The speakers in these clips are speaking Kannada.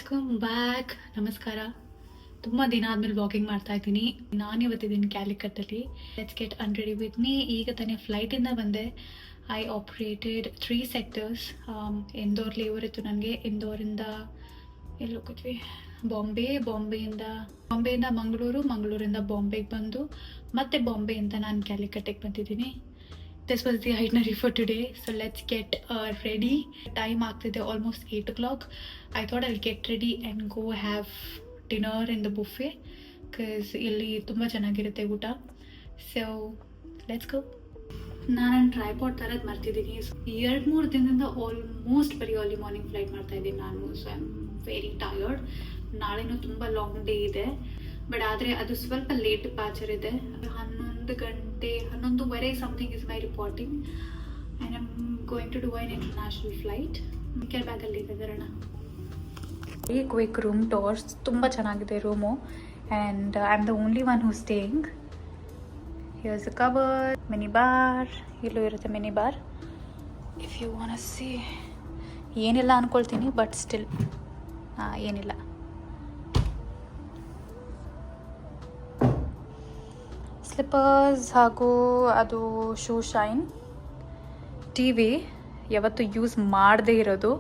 Welcome back. ನಮಸ್ಕಾರ. ತುಂಬ ದಿನ ಆದಮೇಲೆ ವ್ಲಾಗಿಂಗ್ ಮಾಡ್ತಾ ಇದ್ದೀನಿ. ನಾನು ಇವತ್ತಿದ್ದೀನಿ ಕ್ಯಾಲಿಕಟ್ಟಲ್ಲಿ. Let's get unready with me. ಈಗ ತಾನೇ ಫ್ಲೈಟಿಂದ ಬಂದೆ. I operated 3 sectors. Indore layover ಇತ್ತು ನನಗೆ. ಇಂದೋರಿಂದ ಎಲ್ಲಿ ಹೋಗಿದ್ವಿ, ಬಾಂಬೆಯಿಂದ ಮಂಗಳೂರು, ಮಂಗಳೂರಿಂದ ಬಾಂಬೆಗೆ ಬಂದು ಮತ್ತೆ ಬಾಂಬೆಯಿಂದ ನಾನು ಕ್ಯಾಲಿಕಟ್ಟಿಗೆ ಬಂದಿದ್ದೀನಿ. This was the itinerary for today. So let's get ready. Time ಆಗ್ತಿದೆ almost 8 o'clock. I thought I'll get ready and go have dinner in the buffet because ಇಲ್ಲಿ ತುಂಬ ಚೆನ್ನಾಗಿರುತ್ತೆ ಊಟ. So let's go. ನಾನು ಟ್ರೈಪಾಡ್ ತರದ್ದು ಮರ್ತಿದ್ದೀನಿ. 2-3 ದಿನದಿಂದ ಆಲ್ಮೋಸ್ಟ್ ಬರೀ ಅರ್ಲಿ ಮಾರ್ನಿಂಗ್ ಫ್ಲೈಟ್ ಮಾಡ್ತಾ ಇದ್ದೀನಿ ನಾನು. So I am very tired. ನಾಳೆನೂ ತುಂಬ ಲಾಂಗ್ ಡೇ ಇದೆ. ಬಟ್ ಆದರೆ ಅದು ಸ್ವಲ್ಪ ಲೇಟ್ ಡಿಪಾರ್ಚರ್ ಇದೆ. 11:30 something is my reporting and I am going to do an international flight. Care ಬ್ಯಾಗಲ್ಲಿ ಇದೆ. ಈ ಕ್ವಿಕ್ ರೂಮ್ ಟೂರ್ಸ್ ತುಂಬ ಚೆನ್ನಾಗಿದೆ room and I am the only one who staying. Here's a cupboard, mini bar. ಇಲ್ಲೂ ಇರುತ್ತೆ mini bar. If you want see, ಏನಿಲ್ಲ ಅಂದ್ಕೊಳ್ತೀನಿ ಬಟ್ ಸ್ಟಿಲ್ ಏನಿಲ್ಲ. ಸ್ಲಿಪ್ಪರ್ಸ್ ಹಾಗೂ ಅದು ಶೂ ಶೈನ್. ಟಿ ವಿ ಯಾವತ್ತೂ ಯೂಸ್ ಮಾಡದೇ ಇರೋದು.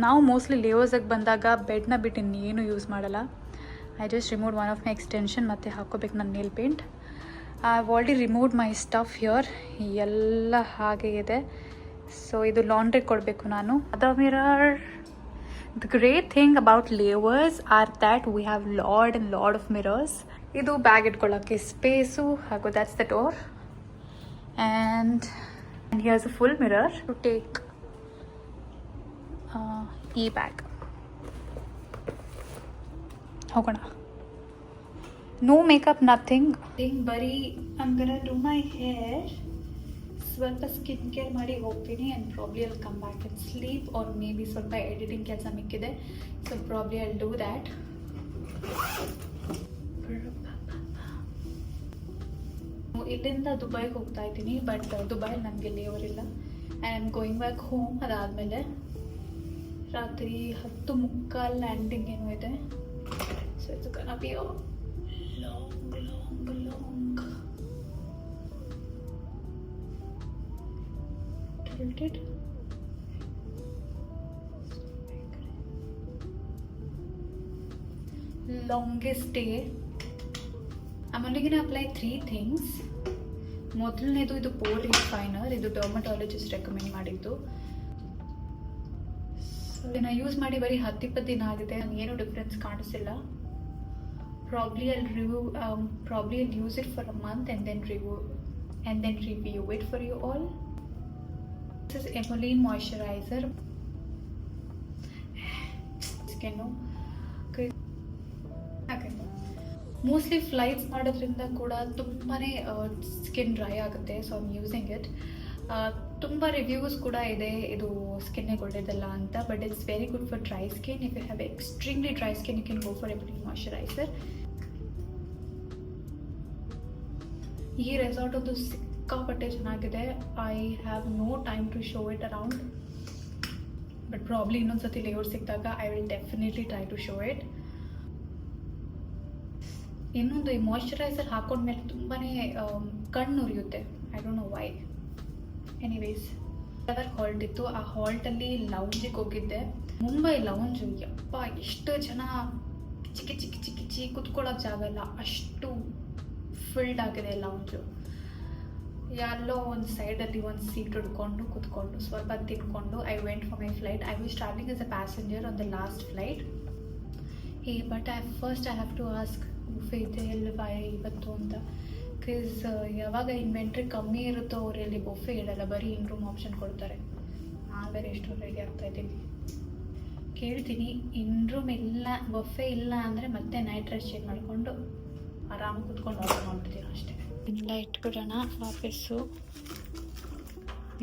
ನಾವು ಮೋಸ್ಟ್ಲಿ ಲೇವರ್ಸಿಗೆ ಬಂದಾಗ ಬೆಡ್ನ ಬಿಟ್ಟು ಇನ್ನೇನು ಯೂಸ್ ಮಾಡಲ್ಲ. I just remove one of my extension ಮತ್ತು ಹಾಕೋಬೇಕು ನನ್ನ nail paint. I have already removed my stuff here. ಎಲ್ಲ ಹಾಗೆ ಇದೆ. ಸೊ ಇದು ಲಾಂಡ್ರಿಗೆ ಕೊಡಬೇಕು ನಾನು. The mirror. The great thing about layovers are that we have lot of mirrors. ಇದು ಬ್ಯಾಗ್ ಇಟ್ಕೊಳ್ಳೋಕ್ಕೆ ಸ್ಪೇಸು ಹಾಗೂ that's the door. And here's a full mirror to take ಈ ಬ್ಯಾಗ್. ಹೋಗೋಣ. No makeup, nothing. ಬರೀ I am gonna do my hair. ಸ್ವಲ್ಪ ಸ್ಕಿನ್ ಕೇರ್ ಮಾಡಿ ಹೋಗ್ತೀನಿ and probably I'll come back and sleep or maybe ಬಿ ಸ್ವಲ್ಪ ಎಡಿಟಿಂಗ್ ಕೆಲಸ ಮಿಕ್ಕಿದೆ. So probably I'll do that. ಇಲ್ಲಿಂದ ದುಬೈಗೆ ಹೋಗ್ತಾ ಇದ್ದೀನಿ. ಬಟ್ ದುಬೈಲಿ ನನಗೆ ಲೇವರ್ ಇಲ್ಲ. And I am going back home. ಅದಾದಮೇಲೆ ರಾತ್ರಿ 10:45 ಲ್ಯಾಂಡಿಂಗ್ ಏನೋ ಇದೆ. So it's gonna be long tilted. Longest day. I'm only going to apply 3 things. ಮೊದಲನೇದು ಇದು ಪೋರ್ ರಿಫೈನರ್. ಇದು ಡರ್ಮಟಾಲಜಿಸ್ಟ್ ರೆಕಮೆಂಡ್ ಮಾಡಿದ್ದು. ಸೊ ಇದನ್ನು ಯೂಸ್ ಮಾಡಿ ಬರೀ 10-20 ದಿನ ಆಗಿದೆ. ನನಗೇನು ಡಿಫ್ರೆನ್ಸ್ ಕಾಣಿಸಿಲ್ಲ. Probably I'll use it for a month and then review it for you all. This is Emollient moisturizer. Skin mostly flights ಮಾಡೋದ್ರಿಂದ ಕೂಡ ತುಂಬಾ ಸ್ಕಿನ್ ಡ್ರೈ ಆಗುತ್ತೆ. So I'm using it. ತುಂಬ ರಿವ್ಯೂಸ್ ಕೂಡ ಇದೆ ಇದು ಸ್ಕಿನ್ನಿಗೆ ಒಳ್ಳೆಯದಲ್ಲ ಅಂತ. But it's very good for dry skin. If you have extremely dry skin you can go for emollient moisturizer. ಈ ರೆಸಾರ್ಟ್ ಒಂದು ಸಿಕ್ಕಾಪಟ್ಟೆ ಚೆನ್ನಾಗಿದೆ. I have no time to show it around. But probably ಇನ್ನೊಂದ್ಸತಿ ಲೇಔಟ್ ಸಿಕ್ಕಿದಾಗ I will definitely try to show it. ಇನ್ನೊಂದು, ಈ ಮಾಯಿಶ್ಚರೈಸರ್ ಹಾಕೊಂಡ್ಮೇಲೆ ತುಂಬಾ ಕಣ್ಣು ಉರಿಯುತ್ತೆ. I don't know why. Anyways, halt ಇತ್ತು. ಆ ಹಾಲ್ಟಲ್ಲಿ ಲೌಂಜಿಗೆ ಹೋಗಿದ್ದೆ. ಮುಂಬೈ ಲೌಂಜು ಯಪ್ಪ ಎಷ್ಟು ಜನ, ಚಿಕ್ಕಿ ಕುತ್ಕೊಳ್ಳೋಕೆ ಜಾಗ ಇಲ್ಲ, ಅಷ್ಟು ಫಿಲ್ಡ್ ಆಗಿದೆ ಲೌಂಜು. ಎಲ್ಲೋ ಒಂದು ಸೈಡಲ್ಲಿ ಒಂದು ಸೀಟ್ ಹಿಡ್ಕೊಂಡು ಕುತ್ಕೊಂಡು ಸ್ವಲ್ಪ ತಿನ್ಕೊಂಡು I went for my flight. I was travelling as a passenger on the last flight. But I have to ask buffet ಇದೆ ಇಲ್ವಾ ಇವತ್ತು ಅಂತ. ಬಿಕಾಸ್ ಯಾವಾಗ ಇನ್ವೆಂಟ್ರಿ ಕಮ್ಮಿ ಇರುತ್ತೋ ಅವರಲ್ಲಿ ಬುಫೆ ಇಡಲ್ಲ, ಬರೀ ಇನ್ ರೂಮ್ ಆಪ್ಷನ್ ಕೊಡ್ತಾರೆ. ನಾನು ಬೇರೆ ಎಷ್ಟು ರೆಡಿ ಆಗ್ತಾ ಇದ್ದೀನಿ. ಕೇಳ್ತೀನಿ, ಇನ್ ರೂಮ್ ಇಲ್ಲ, ಬುಫೆ ಇಲ್ಲ ಅಂದರೆ ಮತ್ತೆ ನೈಟ್ ಡ್ರೆಸ್ ಚೇಂಜ್ ಮಾಡಿಕೊಂಡು ಆರಾಮಾಗಿ ಕುತ್ಕೊಂಡು ಆರ್ಡರ್ ಮಾಡ್ಬಿಡ್ತೀನಿ ಅಷ್ಟೇ. ಇಲ್ಲ ಇಟ್ಬಿಡೋಣ ವಾಪಸ್ಸು,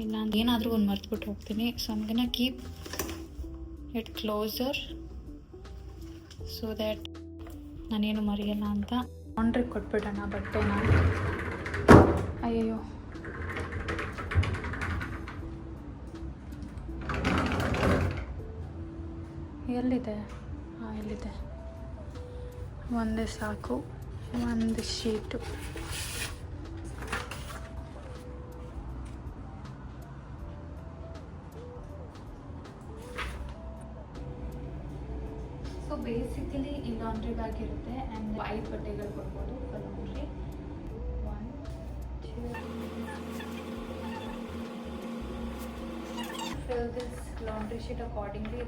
ಇಲ್ಲ ಏನಾದರೂ ಒಂದು ಮರ್ತ್ಬಿಟ್ಟು ಹೋಗ್ತೀನಿ. So I'm gonna keep it closer so that ನಾನೇನು ಮರೆಯಲ್ಲ ಅಂತ. ಲಾಂಡ್ರಿಗೆ ಕೊಟ್ಬಿಡೋಣ ಬಟ್ಟೆನ. ಅಯ್ಯಯ್ಯೋ, ಎಲ್ಲಿದೆ? ಇಲ್ಲಿದೆ, ಒಂದೇ ಸಾಕು, ಒಂದು ಶೀಟು. ಸೊ ಬೇಸಿಕಲಿ ಈ ಲಾಂಡ್ರಿ ಬ್ಯಾಗ್ ಇರುತ್ತೆ ಆ್ಯಂಡ್ 5 ಬಟ್ಟೆಗಳು ಕೊಡ್ಬೋದು laundry. 1 2 fill this laundry sheet accordingly.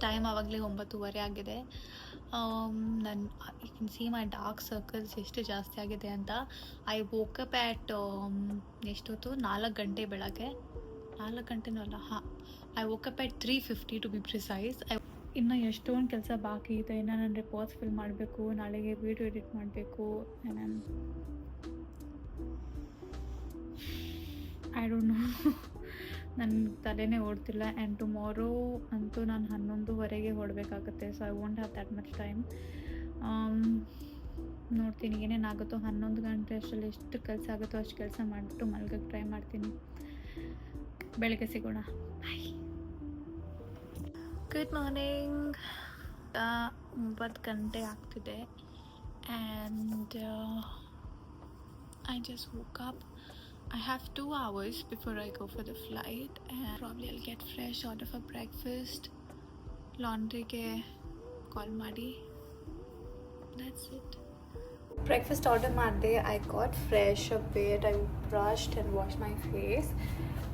Time ಆವಾಗಲೇ 9:30 ಆಗಿದೆ. ನನ್ನ you can see my dark circles ಎಷ್ಟು ಜಾಸ್ತಿ ಆಗಿದೆ ಅಂತ. ಐ ವೋಕಪ್ ಆ್ಯಟ್ ಎಷ್ಟೊತ್ತು 4 ಗಂಟೆ ಬೆಳಗ್ಗೆ, 4 ಗಂಟೆನೂ ಅಲ್ಲ, I woke up at 3:50 to be precise. ಇನ್ನು ಎಷ್ಟೊಂದು ಕೆಲಸ ಬಾಕಿ ಇದೆ. ಇನ್ನು ನಾನು ರಿಪೋರ್ಟ್ಸ್ ಫಿಲ್ ಮಾಡಬೇಕು, ನಾಳೆಗೆ ವೀಡಿಯೋ ಎಡಿಟ್ ಮಾಡಬೇಕು. ನಾನು ಐ ಡೋಂಟ್ ನೋ, ನನ್ನ ತಲೆನೇ ಓಡ್ತಿಲ್ಲ. ಆ್ಯಂಡ್ ಟುಮಾರೋ ಅಂತೂ ನಾನು 11:30ಗೆ ಹೊರಡಬೇಕಾಗುತ್ತೆ. So I won't have that much time. ನೋಡ್ತೀನಿ ಏನೇನಾಗುತ್ತೋ. 11 ಗಂಟೆ ಅಷ್ಟರಲ್ಲಿ ಎಷ್ಟು ಕೆಲಸ ಆಗುತ್ತೋ ಅಷ್ಟು ಕೆಲಸ ಮಾಡಿಬಿಟ್ಟು ಮಲ್ಗಕ್ಕೆ ಟ್ರೈ ಮಾಡ್ತೀನಿ. ಬೆಳಗ್ಗೆ ಸಿಗೋಣ. ಬಾಯ್. Good morning. 9 ಗಂಟೆ ಆಗ್ತಿದೆ and I just woke up. I have 2 hours before I go for the flight and probably I'll get fresh, order for breakfast, laundry ke call ಮಾಡಿ. That's it. Breakfast order ಮಾಡಿದೆ. I got fresh a bit. I brushed and washed my face.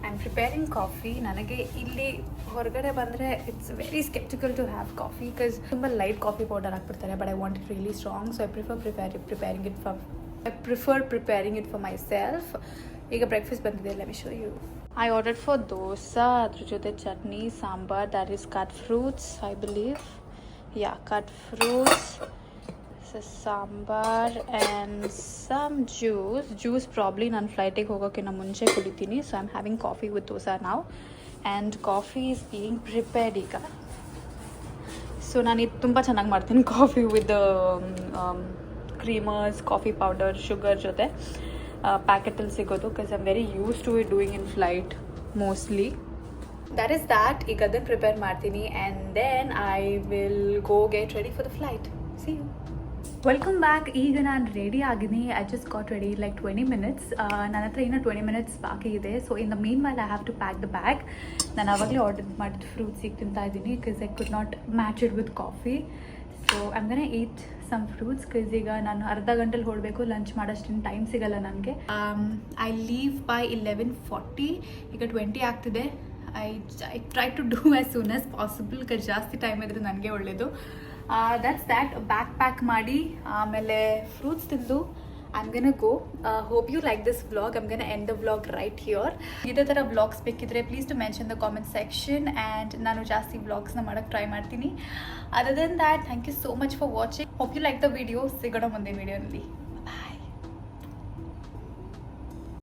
I'm preparing coffee. ನನಗೆ ಇಲ್ಲಿ ಹೊರಗಡೆ ಬಂದರೆ it's very skeptical to have coffee because ತುಂಬ ಲೈಟ್ ಕಾಫಿ ಪೌಡರ್ ಹಾಕ್ಬಿಡ್ತಾರೆ. But I want it really strong, so I prefer preparing it for myself. ಈಗ ಬ್ರೇಕ್ಫಾಸ್ಟ್ ಬಂದಿದೆ. Let me show you. I ordered for dosa, ಅದ್ರ ಜೊತೆ chutney, sambar, that is cut fruits I believe. Yeah, cut fruits, sambar and some juice probably ನಾನು ಫ್ಲೈಟಿಗೆ ಹೋಗೋಕ್ಕಿಂತ ಮುಂಚೆ ಕುಡಿತೀನಿ. So I am having coffee with dosa ನಾವು. And coffee is being prepared ಈಗ. ಸೊ ನಾನು ಇದು ತುಂಬ ಚೆನ್ನಾಗಿ ಮಾಡ್ತೀನಿ coffee with creamers, coffee powder, sugar ಜೊತೆ ಪ್ಯಾಕೆಟಲ್ಲಿ ಸಿಗೋದು. Because I am very use to it doing in flight mostly. That is that. ಈಗ ಅದನ್ನು ಪ್ರಿಪೇರ್ ಮಾಡ್ತೀನಿ and then I will go get ready for the flight. See you. Welcome back. ಈಗ ನಾನು ರೆಡಿ ಆಗಿದ್ದೀನಿ. I just got ready like 20 minutes. ನನ್ನ ಹತ್ರ ಇನ್ನೂ 20 minutes ಬಾಕಿ ಇದೆ. So in the meanwhile I have to pack the bag. ನಾನು ಆವಾಗಲೇ ಆರ್ಡರ್ ಮಾಡಿದ ಫ್ರೂಟ್ಸ್ ಈಗ ತಿಂತಾ ಇದ್ದೀನಿ because I could not match it with coffee. So I am gonna eat some fruits because ಈಗ ನಾನು ಅರ್ಧ ಗಂಟೆಲಿ ಹೊರಡಬೇಕು. ಲಂಚ್ ಮಾಡೋಷ್ಟು ಟೈಮ್ ಸಿಗಲ್ಲ ನನಗೆ. I leave by 11:40. ಈಗ 20 ಆಗ್ತಿದೆ. I try to do as soon as possible because ಜಾಸ್ತಿ ಟೈಮ್ ಇದ್ರೆ ನನಗೆ ಒಳ್ಳೆಯದು. That's that. ಬ್ಯಾಕ್ ಪ್ಯಾಕ್ ಮಾಡಿ ಆಮೇಲೆ ಫ್ರೂಟ್ಸ್ ತಿಂದು I'm gonna go. Hope you like this vlog. I'm gonna end the vlog right here. ಇದೇ ಥರ ವ್ಲಾಗ್ಸ್ ಬೇಕಿದ್ರೆ please to mention the comment section and ನಾನು ಜಾಸ್ತಿ ವ್ಲಾಗ್ಸ್ನ ಮಾಡೋಕ್ಕೆ ಟ್ರೈ ಮಾಡ್ತೀನಿ. Other than that, thank you so much for watching. Hope you like the video. ಸಿಗೋಣ ಮುಂದಿನ ವಿಡಿಯೋನಲ್ಲಿ.